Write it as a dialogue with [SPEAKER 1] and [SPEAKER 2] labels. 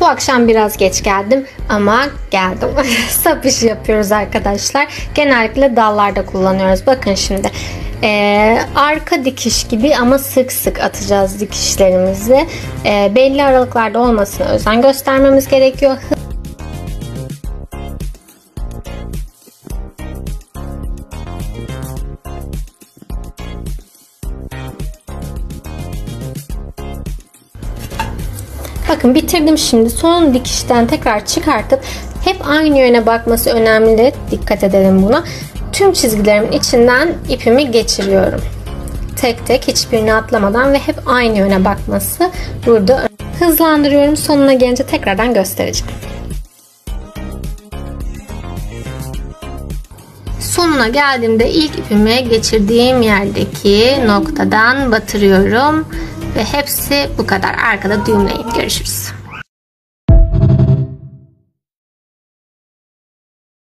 [SPEAKER 1] Bu akşam biraz geç geldim ama geldim. Sap işi yapıyoruz arkadaşlar. Genellikle dallarda kullanıyoruz. Bakın şimdi arka dikiş gibi ama sık sık atacağız dikişlerimizi. Belli aralıklarda olmasına özen göstermemiz gerekiyor. Bakın bitirdim şimdi. Son dikişten tekrar çıkartıp hep aynı yöne bakması önemli. Dikkat edelim buna. Tüm çizgilerimin içinden ipimi geçiriyorum. Tek tek hiçbirini atlamadan ve hep aynı yöne bakması burada. Hızlandırıyorum. Sonuna gelince tekrardan göstereceğim. Sonuna geldiğimde ilk ipimi geçirdiğim yerdeki noktadan batırıyorum. Ve hepsi bu kadar. Arkada düğümleyip görüşürüz.